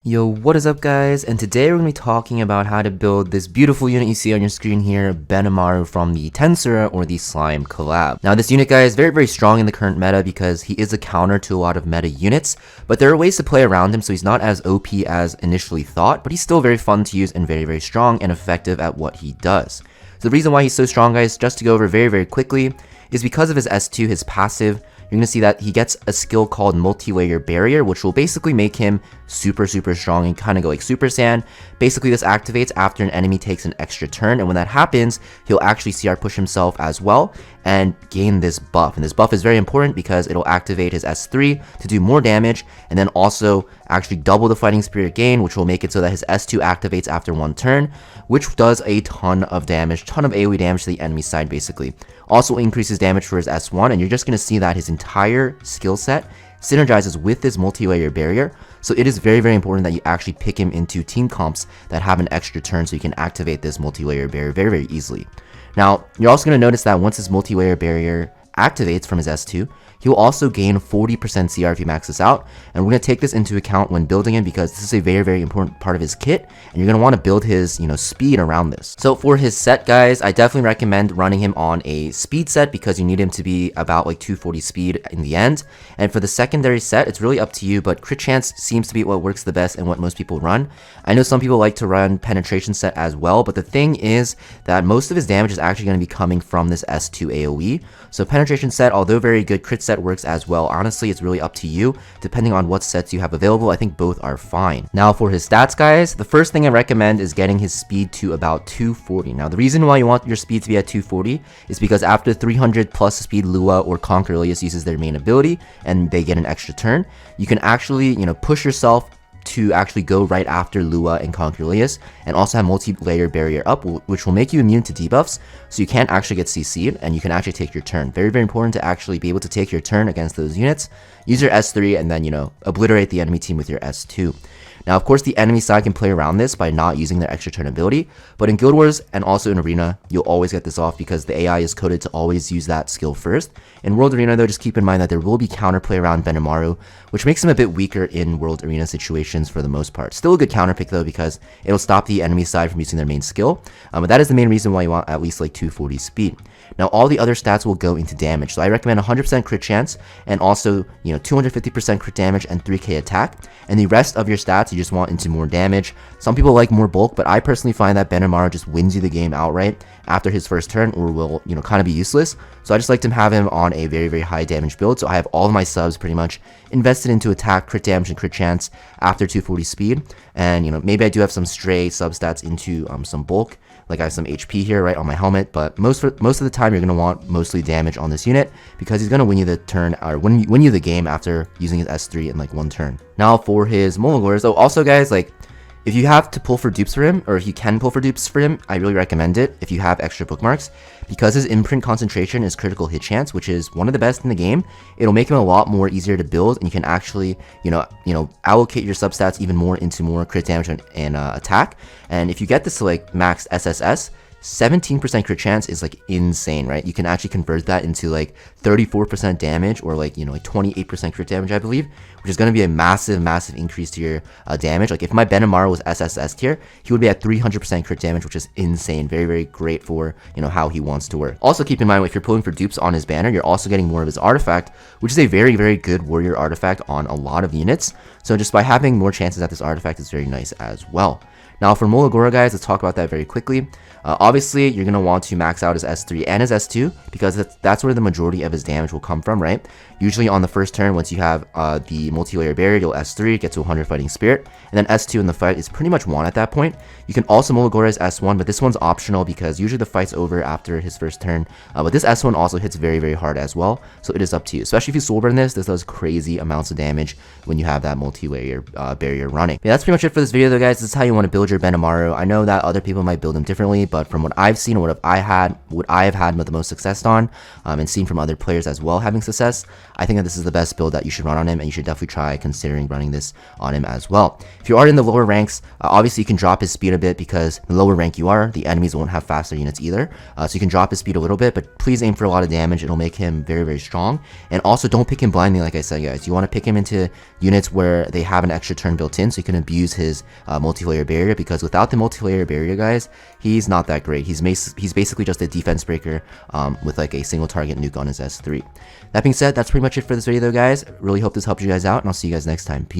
Yo, what is up guys? And today we're going to be talking about how to build this beautiful unit you see on your screen here, Benimaru from the Tensura or the Slime collab. Now this unit guy is very strong in the current meta because he is a counter to a lot of meta units, but there are ways to play around him so he's not as OP as initially thought, but he's still very fun to use and very strong and effective at what he does. So the reason why he's so strong guys, just to go over very quickly, is because of his S2, his passive. You're going to see that he gets a skill called Multi-Layer Barrier, which will basically make him super strong and kind of go like Super Saiyan. Basically, this activates after an enemy takes an extra turn, and when that happens, he'll actually CR push himself as well and gain this buff. And this buff is very important because it'll activate his S3 to do more damage, and then also actually double the fighting spirit gain, which will make it so that his S2 activates after one turn, which does a ton of damage, ton of AoE damage to the enemy side basically. Also increases damage for his S1, and you're just going to see that his entire skill set synergizes with this multi-layer barrier. So it is very important that you actually pick him into team comps that have an extra turn so you can activate this multi-layer barrier very easily. Now, you're also going to notice that once this multi-layer barrier activates from his S2, he will also gain 40% CR if he maxes out, and we're going to take this into account when building him because this is a very important part of his kit, and you're going to want to build his, speed around this. So for his set guys, I definitely recommend running him on a speed set because you need him to be about like 240 speed in the end. And for the secondary set, it's really up to you, but crit chance seems to be what works the best and what most people run. I know some people like to run penetration set as well, but the thing is that most of his damage is actually going to be coming from this S2 AoE. So penetration set, although very good, crit set works as well. Honestly, it's really up to you depending on what sets you have available. I think both are fine. Now for his stats guys, the first thing I recommend is getting his speed to about 240. Now the reason why you want your speed to be at 240 is because after 300 plus speed Lua or Conquerlius uses their main ability and they get an extra turn, you can actually push yourself to actually go right after Lua and Conquerlius, and also have multi-layer barrier up, which will make you immune to debuffs, so you can't actually get CC'd, and you can actually take your turn. Very important to actually be able to take your turn against those units. Use your S3 and then, obliterate the enemy team with your S2. Now, of course, the enemy side can play around this by not using their extra turn ability, but in Guild Wars and also in Arena, you'll always get this off because the AI is coded to always use that skill first. In World Arena, though, just keep in mind that there will be counterplay around Benimaru, which makes him a bit weaker in World Arena situations for the most part. Still a good counter pick, though, because it'll stop the enemy side from using their main skill, but that is the main reason why you want at least like 240 speed. Now, all the other stats will go into damage, so I recommend 100% crit chance, and also, 250% crit damage and 3k attack, and the rest of your stats you just want into more damage. Some people like more bulk, but I personally find that Benimaru just wins you the game outright after his first turn, or will, kind of be useless. So I just like to have him on a very high damage build, so I have all of my subs pretty much invested into attack, crit damage, and crit chance after 240 speed, and, maybe I do have some stray sub stats into some bulk. Like I have some HP here right on my helmet, but most of the time you're going to want mostly damage on this unit because he's going to win you the turn, or win you the game after using his S3 in like one turn. Now for his Molagora, so also guys, like if you have to pull for dupes for him, or if you can pull for dupes for him, I really recommend it if you have extra bookmarks, because his imprint concentration is critical hit chance, which is one of the best in the game. It'll make him a lot more easier to build, and you can actually, allocate your substats even more into more crit damage and attack. And if you get this to like max SSS, 17% crit chance is like insane, right? You can actually convert that into like 34% damage, or like 28% crit damage, I believe, which is going to be a massive increase to your damage. Like if my Benimaru was SSS tier, he would be at 300% crit damage, which is insane. Very great for how he wants to work. Also keep in mind, if you're pulling for dupes on his banner, you're also getting more of his artifact, which is a very good warrior artifact on a lot of units. So just by having more chances at this artifact is very nice as well. Now for Molagora guys, let's talk about that very quickly. Obviously, you're going to want to max out his S3 and his S2 because that's where the majority of his damage will come from, right? Usually on the first turn, once you have the multi-layer barrier, you'll S3, get to 100 fighting spirit, and then S2 in the fight is pretty much 1 at that point. You can also Molagora his S1, but this one's optional because usually the fight's over after his first turn. But this S1 also hits very hard as well, so it is up to you. Especially if you soul burn this does crazy amounts of damage when you have that multi-layer barrier running. Yeah, that's pretty much it for this video though guys. This is how you want to build your Benimaru. I know that other people might build him differently, but for from what I've seen, or what I have had the most success on, and seen from other players as well having success, I think that this is the best build that you should run on him, and you should definitely try considering running this on him as well. If you are in the lower ranks, obviously you can drop his speed a bit, because the lower rank you are, the enemies won't have faster units either. So you can drop his speed a little bit, but please aim for a lot of damage. It'll make him very, very strong. And also don't pick him blindly, like I said, guys. You want to pick him into units where they have an extra turn built in, so you can abuse his multi-layer barrier, because without the multi-layer barrier, guys, he's not that great. He's basically just a defense breaker with like a single target nuke on his S3. That being said, that's pretty much it for this video, though, guys. Really hope this helped you guys out, and I'll see you guys next time. Peace.